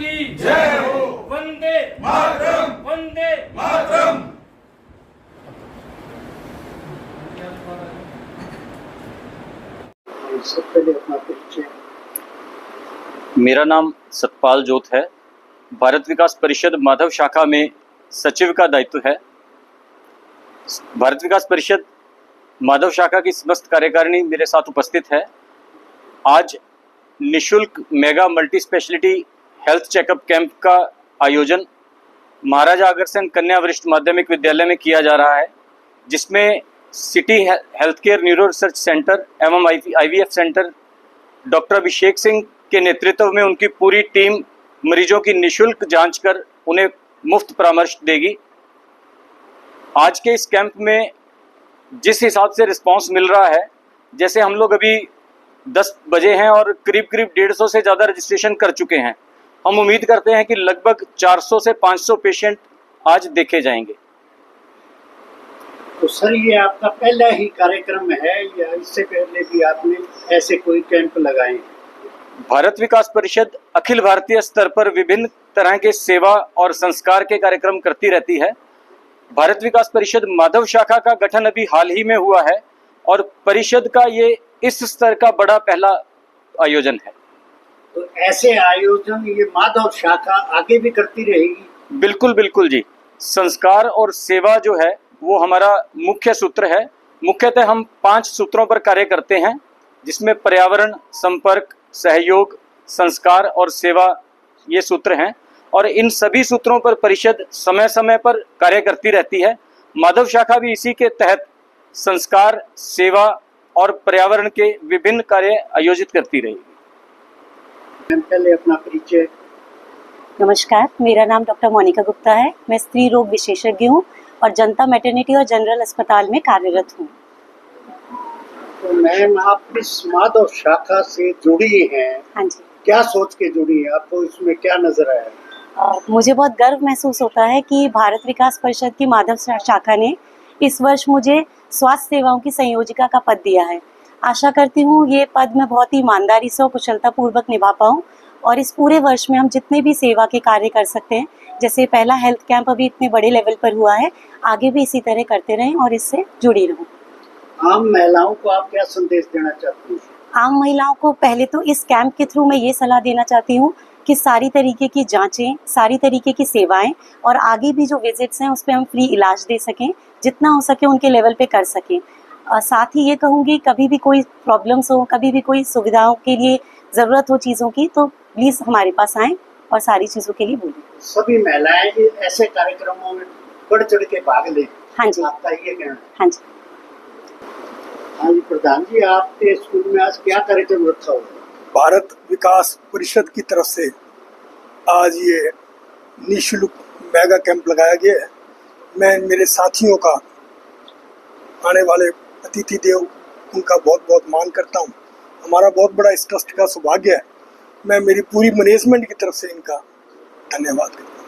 की जय हो। वंदे मातरम। वंदे मातरम। सबसे पहले अपना परिचय। मेरा नाम सतपाल जोत है। भारत विकास परिषद माधव शाखा में सचिव का दायित्व है। भारत विकास परिषद माधव शाखा की समस्त कार्यकारिणी मेरे साथ उपस्थित है। आज निशुल्क mega multi speciality health checkup camp का आयोजन महाराजा अग्रसेन कन्या वरिष्ठ माध्यमिक विद्यालय में किया जा रहा है, जिसमें city health care neuro research centre एवं IVF centre doctor Abhishek Singh के नेतृत्व में उनकी पूरी टीम मरीजों की निशुल्क जांच कर उन्हें मुफ्त परामर्श देगी। आज के इस कैंप में जिस हिसाब से रिस्पांस मिल रहा है, जैसे हम लोग अभी 10 बजे हैं और करीब 150 से ज़्यादा रजिस्ट्रेशन कर चुके हैं। हम उम्मीद करते हैं कि लगभग 400 से 500 पेशेंट आज देखे जाएंगे। तो सर, ये आपका पहला ही कार्यक्रम है या इससे पहले भी आपने ऐसे कोई कैंप लगाए हैं? भारत विकास परिषद अखिल भारतीय स्तर पर विभिन्न तरह के सेवा और संस्कार के कार्यक्रम करती रहती है। भारत विकास परिषद माधव शाखा का गठन अभी हाल ही में हुआ है और परिषद का ये इस स्तर का बड़ा पहला आयोजन है। तो ऐसे आयोजन ये माधव शाखा आगे भी करती रहेगी? बिल्कुल बिल्कुल जी। संस्कार और सेवा जो है वो हमारा मुख्य सूत्र है। मुख्यतः हम 5 सूत्रों पर कार्य करते हैं, जिसमें पर्यावरण, संपर्क, सहयोग, संस्कार और सेवा ये सूत्र हैं, और इन सभी सूत्रों पर परिषद समय समय पर कार्य करती रहती है। माधव शाखा भी इसी के तहत संस्कार, सेवा और पर्यावरण के विभिन्न कार्य आयोजित करती रहेगी। पहले अपना परिचय। नमस्कार, मेरा नाम डॉक्टर मोनिका गुप्ता है। मैं स्त्री रोग विशेषज्ञ हूँ और जनता मैटरनिटी और जनरल अस्पताल में कार्यरत हूँ। तो मैम, आप इस माधव शाखा से जुड़ी हैं। हाँ जी। क्या सोच के जुड़ी है? आपको इसमें क्या नजर आया? मुझे बहुत गर्व महसूस होता है कि भारत विकास परिषद की माधव शाखा ने इस वर्ष मुझे स्वास्थ्य सेवाओं की संयोजिका का पद दिया है। आशा करती हूँ ये पद मैं बहुत ही ईमानदारी से और कुशलतापूर्वक निभा पाऊँ और इस पूरे वर्ष में हम जितने भी सेवा के कार्य कर सकते हैं, जैसे पहला हेल्थ कैंप अभी इतने बड़े लेवल पर हुआ है, आगे भी इसी तरह करते रहें और इससे जुड़ी रहूं। आम महिलाओं को आप क्या संदेश देना चाहती हैं? आम महिलाओं को पहले तो इस कैंप के थ्रू मैं ये सलाह देना चाहती हूँ कि सारी तरीके की जांचें, सारी तरीके की सेवाएं और आगे भी जो विजिट्स हैं उस पर हम फ्री इलाज दे सकें, जितना हो सके उनके लेवल पे कर सकें। साथ ही ये कहूँगी, कभी भी कोई प्रॉब्लम्स हो, कभी भी कोई सुविधाओं के लिए ज़रूरत हो चीज़ों की, तो प्लीज़ हमारे पास आएँ और सारी चीज़ों के लिए बोलें। सभी महिलाएं ऐसे कार्यक्रमों में बढ़ चढ़ के भाग लें। हाँ जी। आपका ये कहना है? हाँ जी। हाँ जी, प्रधान जी, आपके स्कूल में आज क्या कार्यक्रम रखा हुआ है? भारत विकास परिषद की तरफ से आज ये निःशुल्क मेगा कैंप लगाया गया है। मैं मेरे साथियों का, आने वाले अतिथि देव, उनका बहुत बहुत मान करता हूँ। हमारा बहुत बड़ा इस ट्रस्ट का सौभाग्य है। मैं मेरी पूरी मैनेजमेंट की तरफ से इनका धन्यवाद करता हूँ।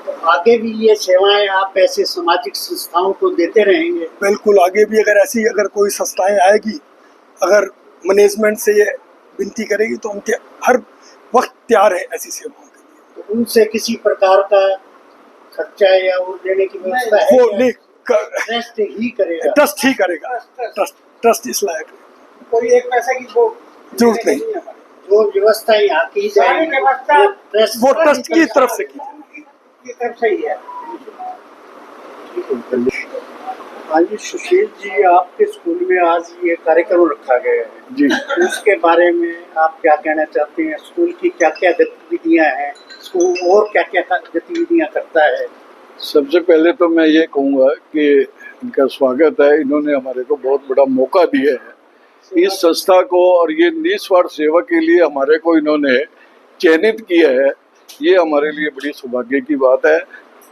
तो आगे भी ये सेवाएं आप ऐसे सामाजिक संस्थाओं को देते रहेंगे? बिल्कुल, आगे भी अगर कोई संस्थाएं आएगी, अगर मैनेजमेंट से ये विनती करेगी तो उनके हर वक्त तैयार है ऐसी सेवाओं के लिए। तो उनसे किसी प्रकार का खर्चा या वो देने की व्यवस्था है? वो नहीं, ट्रस्ट ही करेगा? ट्रस्ट ही करेगा। ट्रस्ट इस लायक है। कोई एक पैसा की जरूरत नहीं। जो व्यवस्था यहाँ की जाएगी वो ट्रस्ट की तरफ से की है। हाँ जी, सुशील जी, आपके स्कूल में आज ये कार्यक्रम रखा गया है जी, उसके बारे में आप क्या कहना चाहते हैं? स्कूल की क्या क्या गतिविधियाँ हैं, स्कूल और क्या क्या गतिविधियाँ करता है? सबसे पहले तो मैं ये कहूँगा कि इनका स्वागत है। इन्होंने हमारे को बहुत बड़ा मौका दिया है इस संस्था को, और ये निस्वार्थ सेवा के लिए हमारे को इन्होंने चयनित किया है। ये हमारे लिए बड़ी सौभाग्य की बात है।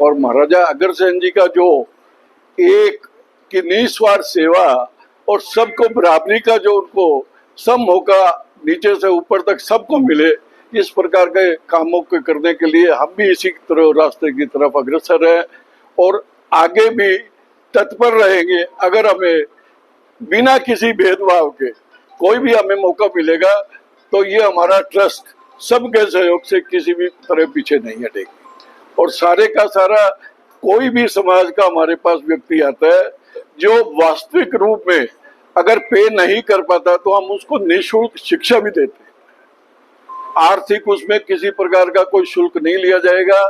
और महाराजा अग्रसेन जी का जो एक की निस्वार्थ सेवा और सबको बराबरी का जो उनको सब मौका नीचे से ऊपर तक सबको मिले, इस प्रकार के कामों को करने के लिए हम भी इसी तरह रास्ते की तरफ अग्रसर है और आगे भी तत्पर रहेंगे। अगर हमें बिना किसी भेदभाव के कोई भी हमें मौका मिलेगा तो ये हमारा ट्रस्ट सबके सहयोग से किसी भी तरह पीछे नहीं हटेगी। और सारे का सारा कोई भी समाज का हमारे पास व्यक्ति आता है जो वास्तविक रूप में अगर पे नहीं कर पाता तो हम उसको निःशुल्क शिक्षा भी देते हैं। आर्थिक उसमें किसी प्रकार का कोई शुल्क नहीं लिया जाएगा।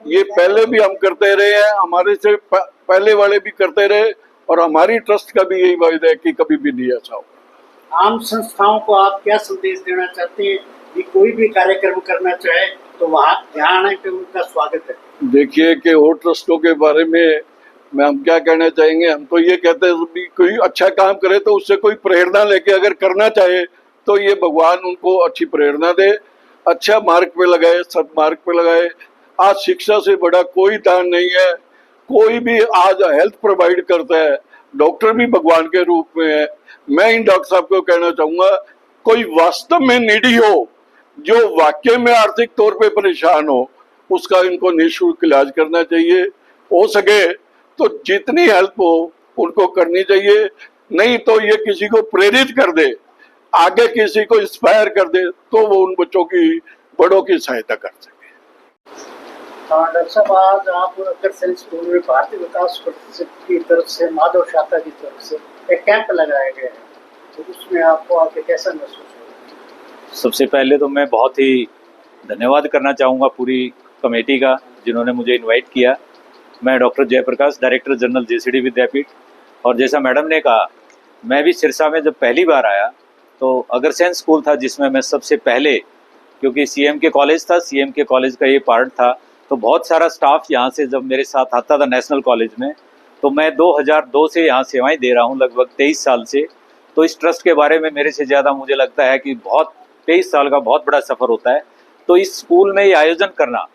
ये पहले भी हम करते रहे हैं, हमारे से पहले वाले भी करते रहे, और हमारी ट्रस्ट का भी यही वायदा है कि कभी भी नहीं ऐसा होगा। आम संस्थाओं को आप क्या संदेश देना चाहते हैं कि कोई भी कार्यक्रम करना चाहे तो वहाँ ध्यान है कि उनका स्वागत है? देखिए कि और ट्रस्टों के बारे में हम क्या कहना चाहेंगे, हम तो ये कहते हैं कि कोई अच्छा काम करे तो उससे कोई प्रेरणा लेके अगर करना चाहे तो ये भगवान उनको अच्छी प्रेरणा दे, अच्छा मार्ग पे लगाए, सदमार्ग पे लगाए। आज शिक्षा से बड़ा कोई दान नहीं है। कोई भी आज हेल्थ प्रोवाइड करता है, डॉक्टर भी भगवान के रूप में है। मैं इन डॉक्टर साहब को कहना चाहूंगा, कोई वास्तव में नीडी हो, जो वाकई में आर्थिक तौर पे परेशान हो, उसका इनको निःशुल्क इलाज करना चाहिए। हो सके तो जितनी हेल्प हो उनको करनी चाहिए, नहीं तो ये किसी को प्रेरित कर दे, आगे किसी को इंस्पायर कर दे, तो वो उन बच्चों की, बड़ों की सहायता कर सके। हाँ डॉक्टर साहब, आज आप अग्रसेन स्कूल में भारतीय विकास परिषद की तरफ से, माधव शाखा की तरफ से एक कैंप लगाया गया है, तो उसमें आपको आके कैसा महसूस हुआ? सबसे पहले तो मैं बहुत ही धन्यवाद करना चाहूँगा पूरी कमेटी का जिन्होंने मुझे इनवाइट किया। मैं doctor Jayprakash, director general JCD Vidyapeeth, और जैसा मैडम ने कहा, मैं भी सिरसा में जब पहली बार आया तो अग्रसेन स्कूल था जिसमें मैं सबसे पहले, क्योंकि सीएम के कॉलेज था, सीएम के कॉलेज का ये पार्ट था, तो बहुत सारा स्टाफ यहाँ से जब मेरे साथ आता था नेशनल कॉलेज में, तो मैं 2002 से यहाँ सेवाएं दे रहा हूँ, लगभग 23 साल से। तो इस ट्रस्ट के बारे में मेरे से ज़्यादा मुझे लगता है कि 23 साल का बहुत बड़ा सफ़र होता है। तो इस स्कूल में ये आयोजन करना,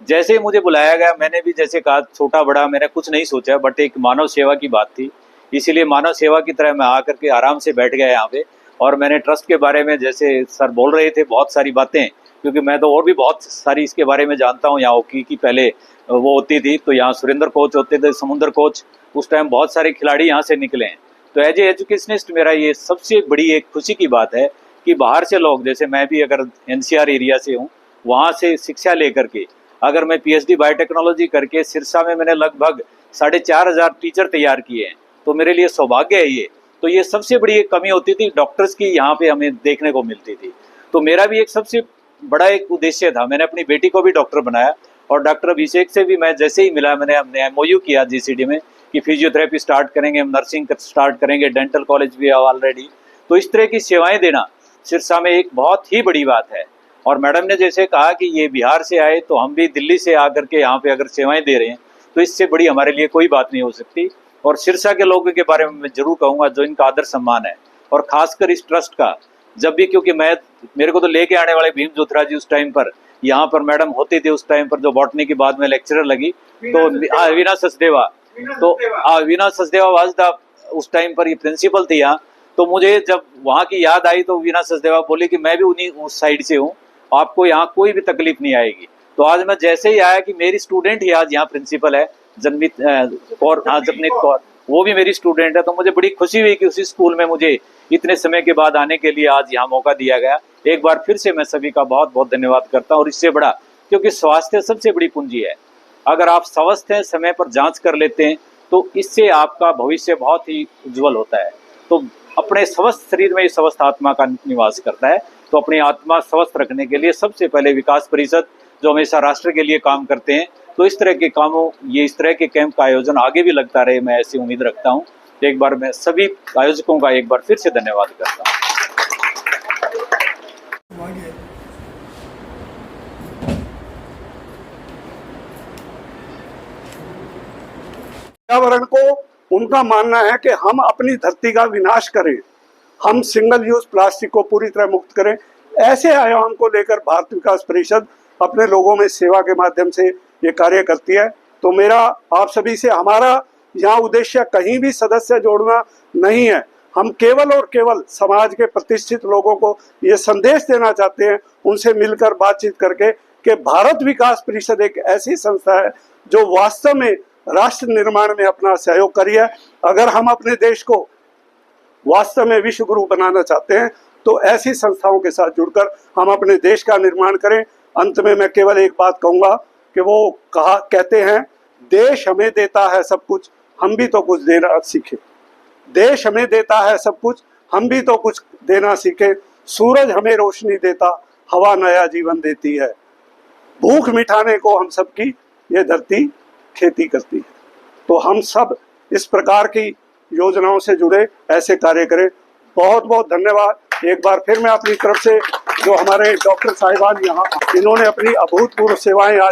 जैसे ही मुझे बुलाया गया, मैंने भी जैसे कहा छोटा बड़ा मैंने कुछ नहीं सोचा, बट एक मानव सेवा की बात थी, इसीलिए मानव सेवा की तरह मैं आकर के आराम से बैठ गया यहाँ पे। और मैंने ट्रस्ट के बारे में, जैसे सर बोल रहे थे, बहुत सारी बातें, क्योंकि मैं तो और भी बहुत सारी इसके बारे में जानता हूँ। यहाँ हॉकी की पहले वो होती थी, तो यहाँ सुरेंद्र कोच होते थे, समुद्र कोच, उस टाइम बहुत सारे खिलाड़ी यहाँ से निकले हैं। तो एज ए एजुकेशनिस्ट मेरा ये सबसे बड़ी एक खुशी की बात है कि बाहर से लोग, जैसे मैं भी अगर एनसीआर एरिया से हूँ, वहाँ से शिक्षा लेकर के अगर मैं पीएचडी बायोटेक्नोलॉजी करके सिरसा में मैंने लगभग 4,500 टीचर तैयार किए हैं, तो मेरे लिए सौभाग्य है ये। तो ये सबसे बड़ी एक कमी होती थी डॉक्टर्स की, यहाँ पे हमें देखने को मिलती थी। तो मेरा भी एक सबसे बड़ा एक उद्देश्य था, मैंने अपनी बेटी को भी डॉक्टर बनाया, और डॉक्टर अभिषेक से भी मैं जैसे ही मिला, हमने एमओयू किया जीसीडी में कि फिजियोथेरेपी स्टार्ट करेंगे, हम नर्सिंग स्टार्ट करेंगे, डेंटल कॉलेज भी है ऑलरेडी। तो इस तरह की सेवाएं देना सिरसा में एक बहुत ही बड़ी बात है। और मैडम ने जैसे कहा कि ये बिहार से आए, तो हम भी दिल्ली से आकर के यहाँ पे अगर सेवाएं दे रहे हैं, तो इससे बड़ी हमारे लिए कोई बात नहीं हो सकती। और सिरसा के लोगों के बारे में मैं जरूर कहूँगा, जो इनका आदर सम्मान है, और खासकर इस ट्रस्ट का, जब भी, क्योंकि मेरे को तो लेके आने वाले भीम जोथरा जी उस टाइम पर यहाँ पर मैडम होती थी, उस टाइम पर जो बॉटनी की बाद में लेक्चरर लगी, तो वीना सचदेवा, तो वीना सचदेवा वाज द उस टाइम पर ये प्रिंसिपल थी यहाँ। तो मुझे जब वहाँ की याद आई तो वीना सचदेवा बोली कि मैं भी उन्हीं उस साइड से हूँ, आपको यहाँ कोई भी तकलीफ नहीं आएगी। तो आज मैं जैसे ही आया कि मेरी स्टूडेंट ही आज यहाँ प्रिंसिपल है, जगमीत कौर, हाँ जगमीत कौर, वो भी मेरी स्टूडेंट है। तो मुझे बड़ी खुशी हुई कि उसी स्कूल में मुझे इतने समय के बाद आने के लिए आज यहाँ मौका दिया गया। एक बार फिर से मैं सभी का बहुत बहुत धन्यवाद करता हूँ। और इससे बड़ा, क्योंकि स्वास्थ्य सबसे बड़ी पूंजी है, अगर आप स्वस्थ हैं, समय पर जांच कर लेते हैं, तो इससे आपका भविष्य बहुत ही उज्जवल होता है। तो अपने स्वस्थ शरीर में ही स्वस्थ आत्मा का निवास करता है। तो अपनी आत्मा स्वस्थ रखने के लिए सबसे पहले विकास परिषद, जो हमेशा राष्ट्र के लिए काम करते हैं, तो इस तरह के कामों, ये इस तरह के कैंप का आयोजन आगे भी लगता रहे, मैं ऐसी उम्मीद रखता हूँ। एक बार मैं सभी आयोजकों का एक बार फिर से धन्यवाद करता हूँ। पर्यावरण को उनका मानना है कि हम अपनी धरती का विनाश करें, हम सिंगल यूज प्लास्टिक को पूरी तरह मुक्त करें। ऐसे आह्वान को लेकर भारत विकास परिषद अपने लोगों में सेवा के माध्यम से ये कार्य करती है। तो मेरा आप सभी से, हमारा यहाँ उद्देश्य कहीं भी सदस्य जोड़ना नहीं है, हम केवल और केवल समाज के प्रतिष्ठित लोगों को ये संदेश देना चाहते हैं, उनसे मिलकर बातचीत करके, कि भारत विकास परिषद एक ऐसी संस्था है जो वास्तव में राष्ट्र निर्माण में अपना सहयोग करी है। अगर हम अपने देश को वास्तव में विश्व गुरु बनाना चाहते हैं तो ऐसी संस्थाओं के साथ जुड़कर हम अपने देश का निर्माण करें। अंत में मैं केवल एक बात कहूँगा कि वो कहते हैं, देश हमें देता है सब कुछ, हम भी तो कुछ देना सीखें। देश हमें देता है सब कुछ, हम भी तो कुछ देना सीखें। सूरज हमें रोशनी देता, हवा नया जीवन देती है। भूख मिटाने को हम सबकी ये धरती खेती करती है। तो हम सब इस प्रकार की योजनाओं से जुड़े, ऐसे कार्य करें। बहुत बहुत धन्यवाद। एक बार फिर मैं अपनी तरफ से जो हमारे डॉक्टर साहिबान यहाँ, इन्होंने अपनी अभूतपूर्व सेवाएं आज